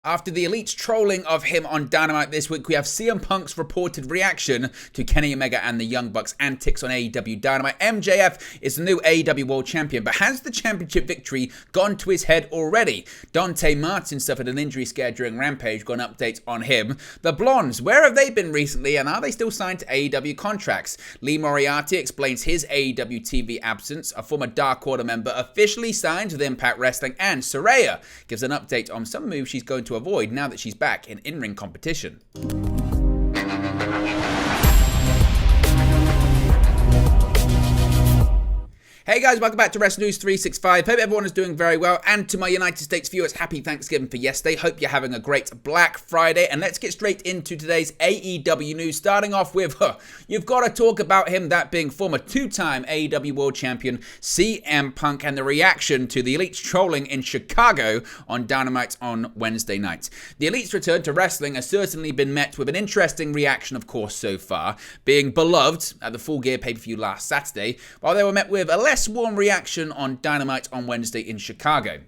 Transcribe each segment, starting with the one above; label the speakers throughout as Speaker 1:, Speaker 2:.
Speaker 1: After the Elite's trolling of him on Dynamite this week, we have CM Punk's reported reaction to Kenny Omega and the Young Bucks' antics on AEW Dynamite. MJF is the new AEW World Champion, but has the championship victory gone to his head already? Dante Martin suffered an injury scare during Rampage. Got an update on him. The Blondes, where have they been recently, and are they still signed to AEW contracts? Lee Moriarty explains his AEW TV absence. A former Dark Order member officially signs with Impact Wrestling, and Saraya gives an update on some moves she's going to avoid now that she's back in in-ring competition. Hey guys, welcome back to Wrestling News 365. Hope everyone is doing very well. And to my United States viewers, happy Thanksgiving for yesterday. Hope you're having a great Black Friday. And let's get straight into today's AEW news. Starting off with, you've got to talk about him, that being former two-time AEW World Champion CM Punk, and the reaction to the Elite's trolling in Chicago on Dynamite on Wednesday night. The Elite's return to wrestling has certainly been met with an interesting reaction, of course, so far, being beloved at the Full Gear pay-per-view last Saturday, while they were met with a less warm reaction on Dynamite on Wednesday in Chicago.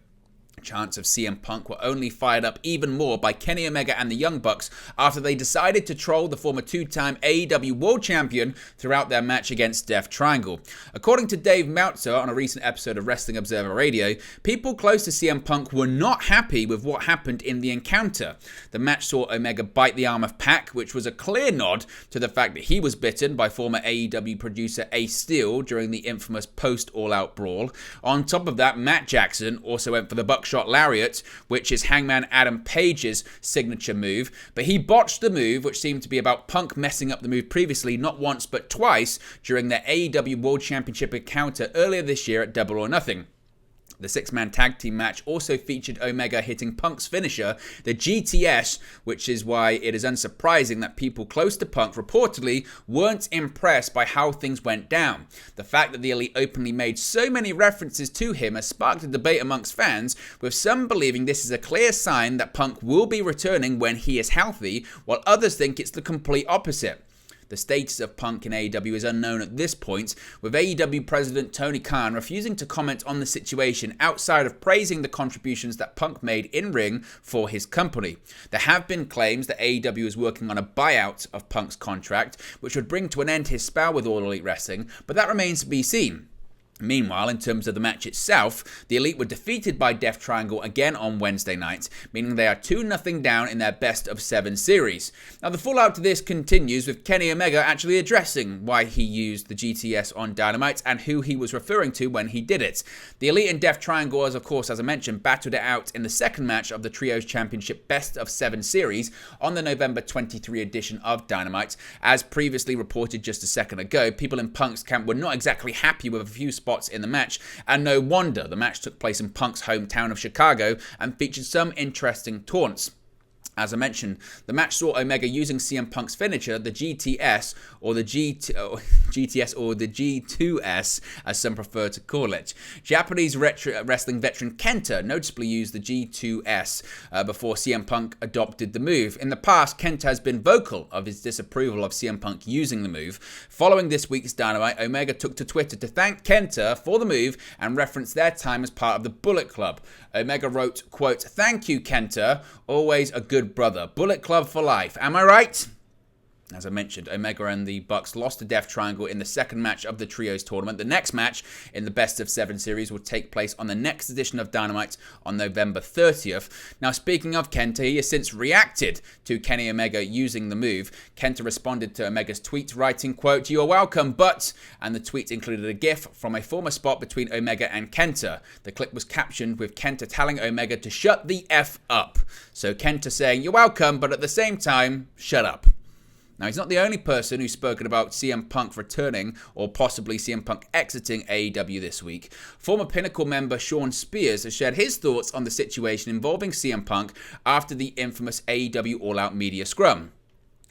Speaker 1: Chants of CM Punk were only fired up even more by Kenny Omega and the Young Bucks after they decided to troll the former two-time AEW World Champion throughout their match against Death Triangle. According to Dave Meltzer on a recent episode of Wrestling Observer Radio, people close to CM Punk were not happy with what happened in the encounter. The match saw Omega bite the arm of Pac, which was a clear nod to the fact that he was bitten by former AEW producer Ace Steel during the infamous post-All-Out Brawl. On top of that, Matt Jackson also went for the Buckshot Lariat, which is Hangman Adam Page's signature move, but he botched the move, which seemed to be about Punk messing up the move previously, not once but twice, during their AEW World Championship encounter earlier this year at Double or Nothing. The six-man tag team match also featured Omega hitting Punk's finisher, the GTS, which is why it is unsurprising that people close to Punk reportedly weren't impressed by how things went down. The fact that the Elite openly made so many references to him has sparked a debate amongst fans, with some believing this is a clear sign that Punk will be returning when he is healthy, while others think it's the complete opposite. The status of Punk in AEW is unknown at this point, with AEW President Tony Khan refusing to comment on the situation outside of praising the contributions that Punk made in-ring for his company. There have been claims that AEW is working on a buyout of Punk's contract, which would bring to an end his spell with All Elite Wrestling, but that remains to be seen. Meanwhile, in terms of the match itself, the Elite were defeated by Death Triangle again on Wednesday night, meaning they are 2-0 down in their best of 7 series. Now, the fallout to this continues with Kenny Omega actually addressing why he used the GTS on Dynamite and who he was referring to when he did it. The Elite and Death Triangle, of course, as I mentioned, battled it out in the second match of the Trios Championship best of 7 series on the November 23 edition of Dynamite. As previously reported just a second ago, people in Punk's camp were not exactly happy with a few spots in the match, and no wonder. The match took place in Punk's hometown of Chicago and featured some interesting taunts. As I mentioned, the match saw Omega using CM Punk's finisher, the GTS, or the GTS, or the G2S, as some prefer to call it. Japanese wrestling veteran Kenta noticeably used the G2S before CM Punk adopted the move. In the past, Kenta has been vocal of his disapproval of CM Punk using the move. Following this week's Dynamite, Omega took to Twitter to thank Kenta for the move and referenced their time as part of the Bullet Club. Omega wrote, quote, "Thank you, Kenta. Always a good brother. Bullet Club for life. Am I right?" As I mentioned, Omega and the Bucks lost to Death Triangle in the second match of the Trios tournament. The next match in the best of 7 series will take place on the next edition of Dynamite on November 30th. Now, speaking of Kenta, he has since reacted to Kenny Omega using the move. Kenta responded to Omega's tweet, writing, quote, "You are welcome, but..." And the tweet included a gif from a former spot between Omega and Kenta. The clip was captioned with Kenta telling Omega to shut the F up. So Kenta saying, "You're welcome, but at the same time, shut up." Now, he's not the only person who's spoken about CM Punk returning or possibly CM Punk exiting AEW this week. Former Pinnacle member Sean Spears has shared his thoughts on the situation involving CM Punk after the infamous AEW All Out Media Scrum.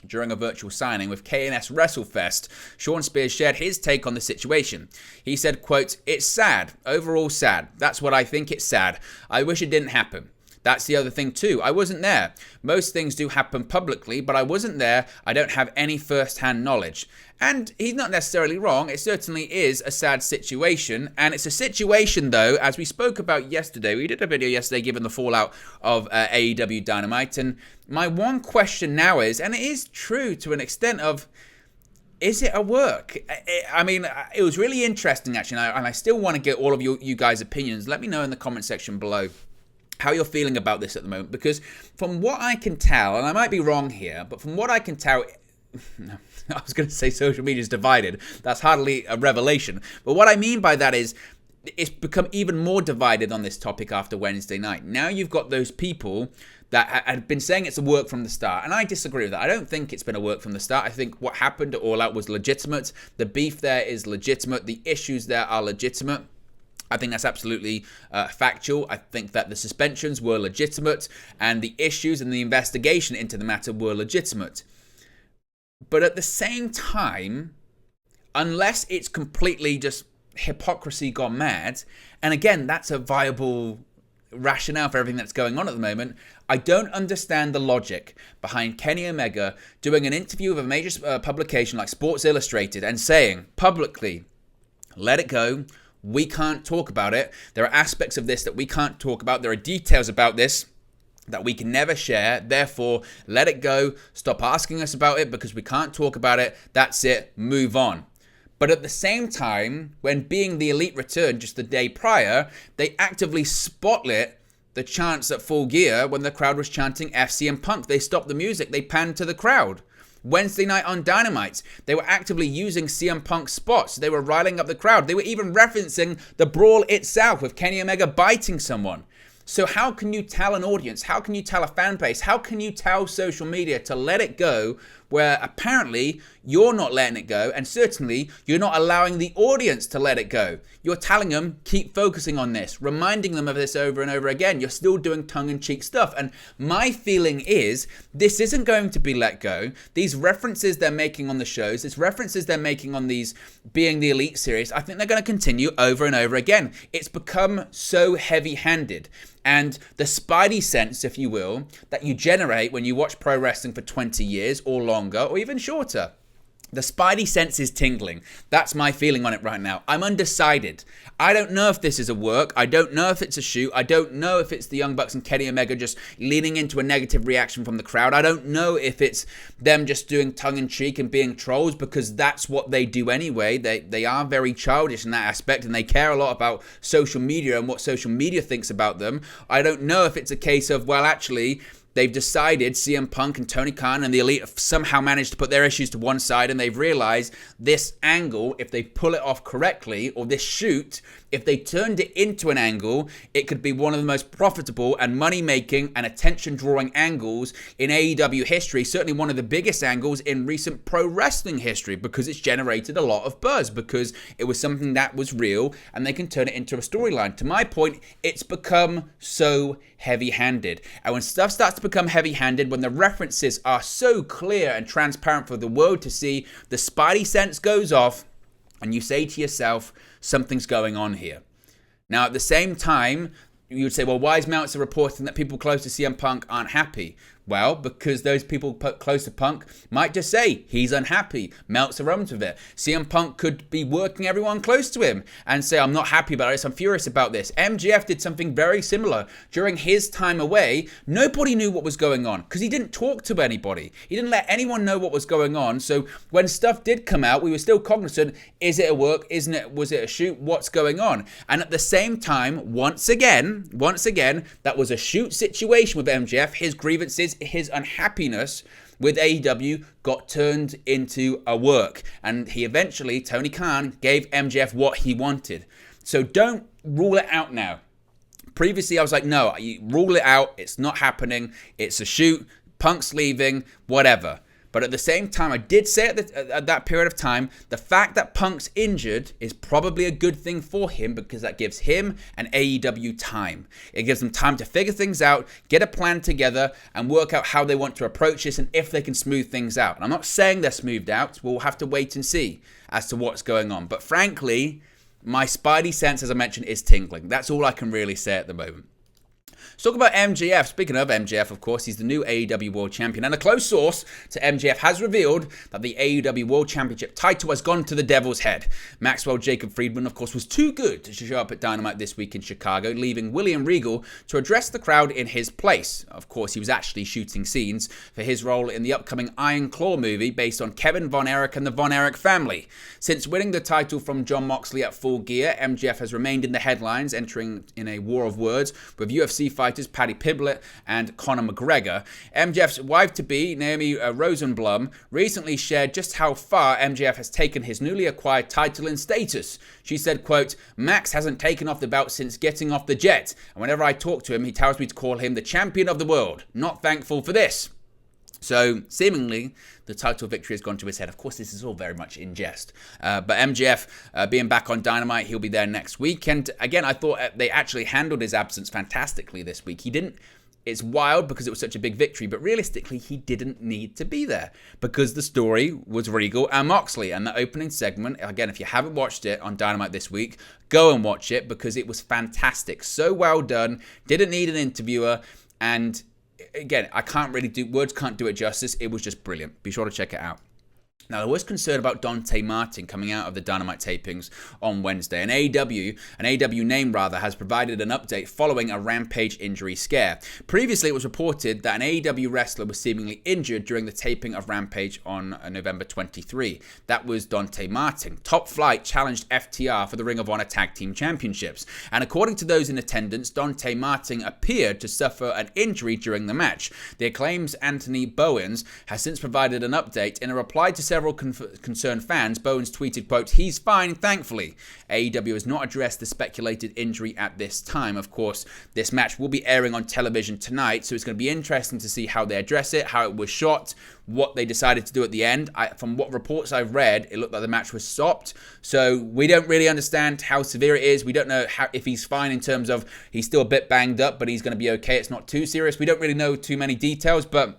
Speaker 1: During a virtual signing with K&S WrestleFest, Sean Spears shared his take on the situation. He said, quote, "It's sad. Overall sad. That's what I think. It's sad. I wish it didn't happen. That's the other thing too. I wasn't there. Most things do happen publicly, but I wasn't there. I don't have any first-hand knowledge. And he's not necessarily wrong. It certainly is a sad situation. And it's a situation, though, as we spoke about yesterday. We did a video yesterday given the fallout of AEW Dynamite. And my one question now is, and it is true to an extent of, is it a work? I mean, it was really interesting, actually. And I still want to get all of you guys' opinions. Let me know in the comment section below how you're feeling about this at the moment. Because from what I can tell, and I might be wrong here, but from what I can tell, I was going to say social media is divided. That's hardly a revelation. But what I mean by that is it's become even more divided on this topic after Wednesday night. Now you've got those people that had been saying it's a work from the start. And I disagree with that. I don't think it's been a work from the start. I think what happened at All Out was legitimate. The beef there is legitimate. The issues there are legitimate. I think that's absolutely factual. I think that the suspensions were legitimate and the issues and the investigation into the matter were legitimate. But at the same time, unless it's completely just hypocrisy gone mad, and again, that's a viable rationale for everything that's going on at the moment, I don't understand the logic behind Kenny Omega doing an interview with a major publication like Sports Illustrated and saying publicly, let it go, we can't talk about it, there are aspects of this that we can't talk about, there are details about this that we can never share, therefore let it go, stop asking us about it because we can't talk about it, that's it, move on. But at the same time, when Being the Elite returned just the day prior, they actively spotlit the chants at Full Gear when the crowd was chanting FCM Punk. They stopped the music, they panned to the crowd. Wednesday night on Dynamite, they were actively using CM Punk spots. They were riling up the crowd. They were even referencing the brawl itself with Kenny Omega biting someone. So how can you tell an audience, how can you tell a fan base, how can you tell social media to let it go where apparently you're not letting it go and certainly you're not allowing the audience to let it go? You're telling them, keep focusing on this, reminding them of this over and over again. You're still doing tongue-in-cheek stuff. And my feeling is this isn't going to be let go. These references they're making on the shows, these references they're making on these Being the Elite series, I think they're going to continue over and over again. It's become so heavy-handed. And the spidey sense, if you will, that you generate when you watch pro wrestling for 20 years or longer or even shorter, the spidey sense is tingling. That's my feeling on it right now. I'm undecided. I don't know if this is a work. I don't know if it's a shoot. I don't know if it's the Young Bucks and Kenny Omega just leaning into a negative reaction from the crowd. I don't know if it's them just doing tongue-in-cheek and being trolls because that's what they do anyway. They are very childish in that aspect and they care a lot about social media and what social media thinks about them. I don't know if it's a case of, well, actually, they've decided, CM Punk and Tony Khan and the Elite have somehow managed to put their issues to one side and they've realized this angle, if they pull it off correctly, or this shoot, if they turned it into an angle, it could be one of the most profitable and money-making and attention-drawing angles in AEW history, certainly one of the biggest angles in recent pro wrestling history because it's generated a lot of buzz, because it was something that was real and they can turn it into a storyline. To my point, it's become so heavy-handed. And when stuff starts to become heavy-handed, when the references are so clear and transparent for the world to see, the spidey sense goes off and you say to yourself, something's going on here. Now, at the same time, you would say, well, why is Meltzer reporting that people close to CM Punk aren't happy? Well, because those people close to Punk might just say he's unhappy. Meltzer runs with it. CM Punk could be working everyone close to him and say, I'm not happy about this, I'm furious about this. MJF did something very similar. During his time away, nobody knew what was going on because he didn't talk to anybody. He didn't let anyone know what was going on. So when stuff did come out, we were still cognizant, is it a work? Isn't it? Was it a shoot? What's going on? And at the same time, once again, that was a shoot situation with MJF. His grievances, his unhappiness with AEW got turned into a work. And he eventually, Tony Khan, gave MJF what he wanted. So don't rule it out now. Previously, I was like, no, you rule it out. It's not happening. It's a shoot. Punk's leaving, whatever. But at the same time, I did say at that period of time, the fact that Punk's injured is probably a good thing for him because that gives him and AEW time. It gives them time to figure things out, get a plan together, and work out how they want to approach this and if they can smooth things out. And I'm not saying they're smoothed out. We'll have to wait and see as to what's going on. But frankly, my spidey sense, as I mentioned, is tingling. That's all I can really say at the moment. Let's talk about MJF. Speaking of MJF, of course, he's the new AEW World Champion. And a close source to MJF has revealed that the AEW World Championship title has gone to the Devil's Head. Maxwell Jacob Friedman, of course, was too good to show up at Dynamite this week in Chicago, leaving William Regal to address the crowd in his place. Of course, he was actually shooting scenes for his role in the upcoming Iron Claw movie based on Kevin Von Erich and the Von Erich family. Since winning the title from Jon Moxley at Full Gear, MJF has remained in the headlines, entering in a war of words with UFC fighters Paddy Pimblett and Conor McGregor. MJF's wife-to-be, Naomi Rosenblum, recently shared just how far MJF has taken his newly acquired title and status. She said, quote, "Max hasn't taken off the belt since getting off the jet, and whenever I talk to him, he tells me to call him the champion of the world. Not thankful for this." So, seemingly, the title victory has gone to his head. Of course, this is all very much in jest. But MJF being back on Dynamite, he'll be there next week. And again, I thought they actually handled his absence fantastically this week. He didn't. It's wild because it was such a big victory, but realistically, he didn't need to be there because the story was Regal and Moxley. And the opening segment, again, if you haven't watched it on Dynamite this week, go and watch it because it was fantastic. So well done. Didn't need an interviewer. And again, words can't do it justice. It was just brilliant. Be sure to check it out. Now, there was concern about Dante Martin coming out of the Dynamite tapings on Wednesday. An AEW name has provided an update following a Rampage injury scare. Previously, it was reported that an AEW wrestler was seemingly injured during the taping of Rampage on November 23. That was Dante Martin. Top Flight challenged FTR for the Ring of Honor Tag Team Championships. And according to those in attendance, Dante Martin appeared to suffer an injury during the match. The Acclaim's Anthony Bowens has since provided an update. In a reply to several concerned fans, Bowens tweeted, quote, "He's fine, thankfully." AEW has not addressed the speculated injury at this time. Of course, this match will be airing on television tonight, so it's going to be interesting to see how they address it, how it was shot, what they decided to do at the end. From what reports I've read, it looked like the match was stopped, so we don't really understand how severe it is. We don't know if he's fine in terms of he's still a bit banged up, but he's going to be okay. It's not too serious. We don't really know too many details, but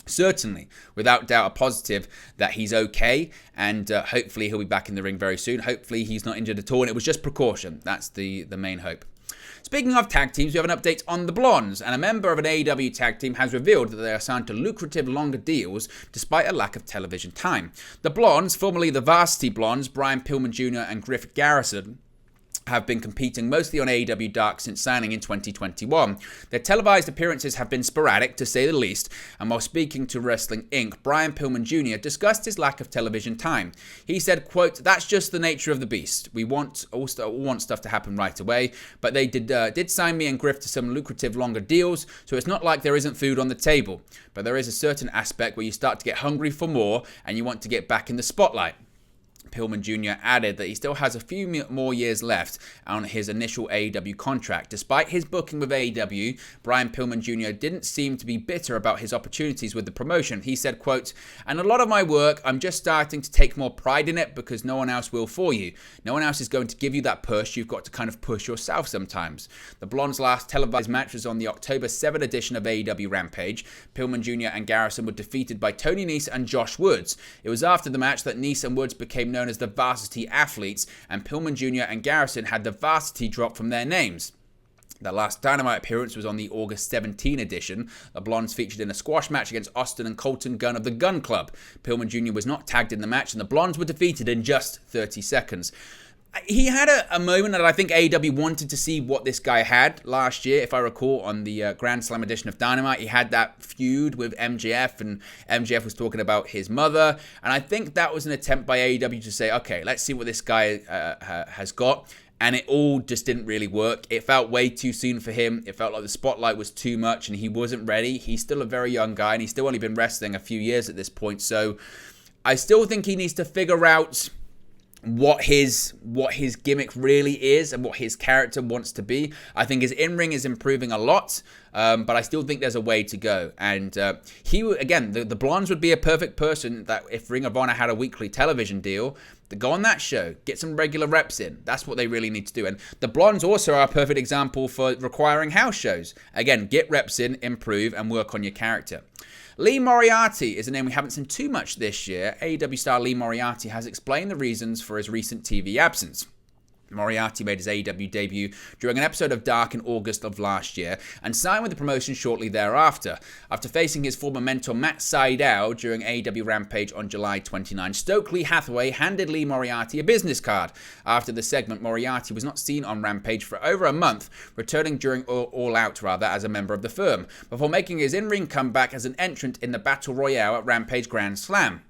Speaker 1: certainly, without doubt, a positive that he's okay, and hopefully he'll be back in the ring very soon. Hopefully he's not injured at all, and it was just precaution. That's the main hope. Speaking of tag teams, we have an update on the Blondes, and a member of an AEW tag team has revealed that they are signed to lucrative longer deals despite a lack of television time. The Blondes, formerly the Varsity Blondes, Brian Pillman Jr. and Griff Garrison, have been competing mostly on AEW Dark since signing in 2021. Their televised appearances have been sporadic, to say the least, and while speaking to Wrestling Inc., Brian Pillman Jr. discussed his lack of television time. He said, quote, "That's just the nature of the beast. We want stuff to happen right away, but they did sign me and Griff to some lucrative longer deals, so it's not like there isn't food on the table, but there is a certain aspect where you start to get hungry for more and you want to get back in the spotlight." Pillman Jr. added that he still has a few more years left on his initial AEW contract. Despite his booking with AEW, Brian Pillman Jr. didn't seem to be bitter about his opportunities with the promotion. He said, quote, "And a lot of my work, I'm just starting to take more pride in it because no one else will for you. No one else is going to give you that push. You've got to kind of push yourself sometimes." The Blondes' last televised match was on the October 7 edition of AEW Rampage. Pillman Jr. and Garrison were defeated by Tony Nese and Josh Woods. It was after the match that Nese and Woods became known as the Varsity Athletes, and Pillman Jr. and Garrison had the Varsity drop from their names. Their last Dynamite appearance was on the August 17 edition. The Blondes featured in a squash match against Austin and Colton Gunn of the Gun Club. Pillman Jr. was not tagged in the match, and the Blondes were defeated in just 30 seconds. He had a moment that I think AEW wanted to see what this guy had last year. If I recall, on the Grand Slam edition of Dynamite, he had that feud with MJF, and MJF was talking about his mother. And I think that was an attempt by AEW to say, okay, let's see what this guy has got. And it all just didn't really work. It felt way too soon for him. It felt like the spotlight was too much, and he wasn't ready. He's still a very young guy, and he's still only been wrestling a few years at this point. So I still think he needs to figure out what his gimmick really is and what his character wants to be. I think his in-ring is improving a lot, but I still think there's a way to go. And the Blondes would be a perfect person that if Ring of Honor had a weekly television deal, to go on that show, get some regular reps in. That's what they really need to do. And the Blondes also are a perfect example for requiring house shows. Again, get reps in, improve, and work on your character. Lee Moriarty is a name we haven't seen too much this year. AEW star Lee Moriarty has explained the reasons for his recent TV absence. Moriarty made his AEW debut during an episode of Dark in August of last year and signed with the promotion shortly thereafter. After facing his former mentor Matt Sydal during AEW Rampage on July 29, Stokely Hathaway handed Lee Moriarty a business card. After the segment, Moriarty was not seen on Rampage for over a month, returning during All Out as a member of the firm, before making his in-ring comeback as an entrant in the Battle Royale at Rampage Grand Slam.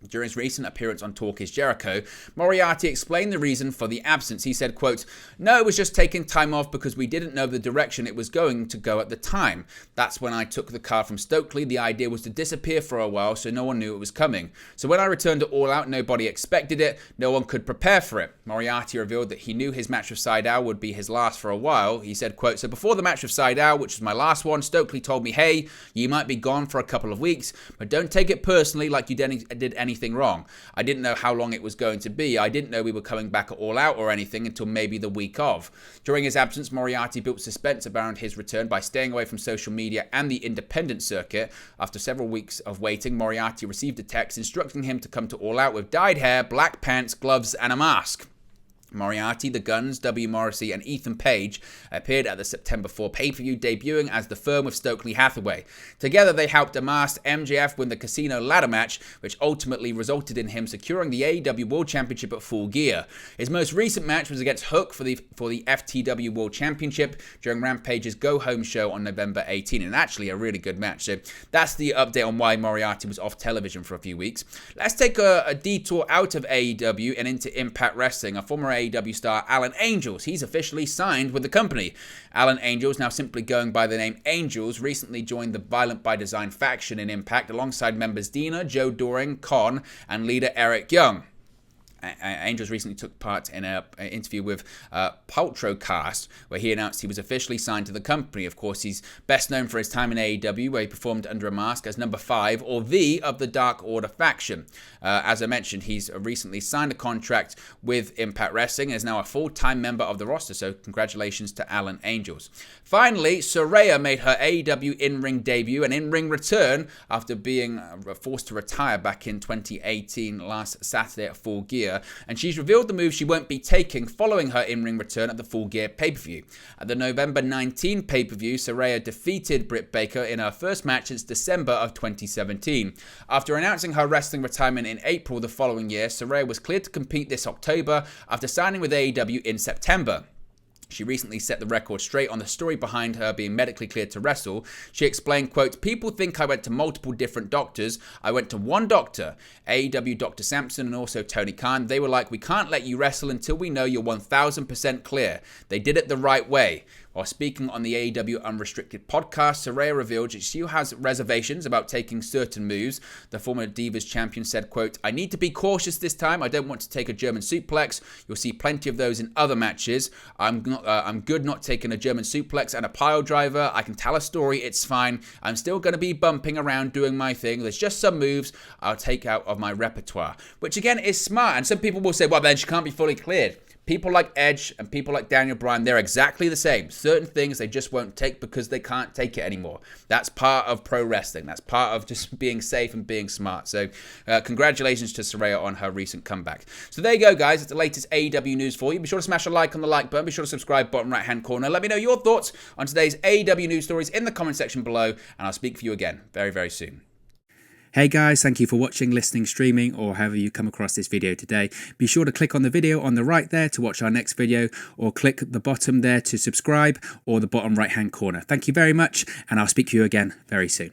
Speaker 1: During his recent appearance on Talk Is Jericho, Moriarty explained the reason for the absence. He said, quote, "No, it was just taking time off because we didn't know the direction it was going to go at the time. That's when I took the card from Stokely. The idea was to disappear for a while so no one knew it was coming. So when I returned to All Out, nobody expected it. No one could prepare for it." Moriarty revealed that he knew his match with Sydal would be his last for a while. He said, quote, "So before the match with Sydal, which was my last one, Stokely told me, hey, you might be gone for a couple of weeks, but don't take it personally like you did anything wrong. I didn't know how long it was going to be. I didn't know we were coming back at All Out or anything until maybe the week of." During his absence, Moriarty built suspense around his return by staying away from social media and the independent circuit. After several weeks of waiting, Moriarty received a text instructing him to come to All Out with dyed hair, black pants, gloves, and a mask. Moriarty, The Guns, W. Morrissey, and Ethan Page appeared at the September 4 pay-per-view, debuting as the firm with Stokely Hathaway. Together, they helped Amassed MJF win the Casino ladder match, which ultimately resulted in him securing the AEW World Championship at Full Gear. His most recent match was against Hook for the FTW World Championship during Rampage's Go Home show on November 18, and actually a really good match. So that's the update on why Moriarty was off television for a few weeks. Let's take a detour out of AEW and into Impact Wrestling. A former AEW star Alan Angels, he's officially signed with the company. Alan Angels, now simply going by the name Angels, recently joined the Violent by Design faction in Impact alongside members Dina, Joe Doring, Con, and leader Eric Young. Angels recently took part in an interview with Paltrocast, where he announced he was officially signed to the company. Of course, he's best known for his time in AEW, where he performed under a mask as number 5, or V, of the Dark Order faction. As I mentioned, he's recently signed a contract with Impact Wrestling and is now a full-time member of the roster, so congratulations to Alan Angels. Finally, Saraya made her AEW in-ring debut and in-ring return after being forced to retire back in 2018 last Saturday at Full Gear. And she's revealed the move she won't be taking following her in-ring return at the Full Gear pay-per-view. At the November 19 pay-per-view, Saraya defeated Britt Baker in her first match since December of 2017. After announcing her wrestling retirement in April the following year, Saraya was cleared to compete this October after signing with AEW in September. She recently set the record straight on the story behind her being medically cleared to wrestle. She explained, quote, "People think I went to multiple different doctors. I went to one doctor, AEW Dr. Sampson and also Tony Khan. They were like, we can't let you wrestle until we know you're 1000% clear. They did it the right way." While speaking on the AEW Unrestricted podcast, Saraya revealed that she has reservations about taking certain moves. The former Divas champion said, quote, "I need to be cautious this time. I don't want to take a German suplex. You'll see plenty of those in other matches. I'm good not taking a German suplex and a pile driver. I can tell a story. It's fine. I'm still going to be bumping around doing my thing. There's just some moves I'll take out of my repertoire," which again is smart. And some people will say, well, then she can't be fully cleared. People like Edge and people like Daniel Bryan, they're exactly the same. Certain things they just won't take because they can't take it anymore. That's part of pro wrestling. That's part of just being safe and being smart. So congratulations to Saraya on her recent comeback. So there you go, guys. It's the latest AEW news for you. Be sure to smash a like on the like button. Be sure to subscribe, bottom right-hand corner. Let me know your thoughts on today's AEW news stories in the comment section below, and I'll speak for you again very, very soon.
Speaker 2: Hey guys, thank you for watching, listening, streaming, or however you come across this video today. Be sure to click on the video on the right there to watch our next video, or click the bottom there to subscribe, or the bottom right hand corner. Thank you very much, and I'll speak to you again very soon.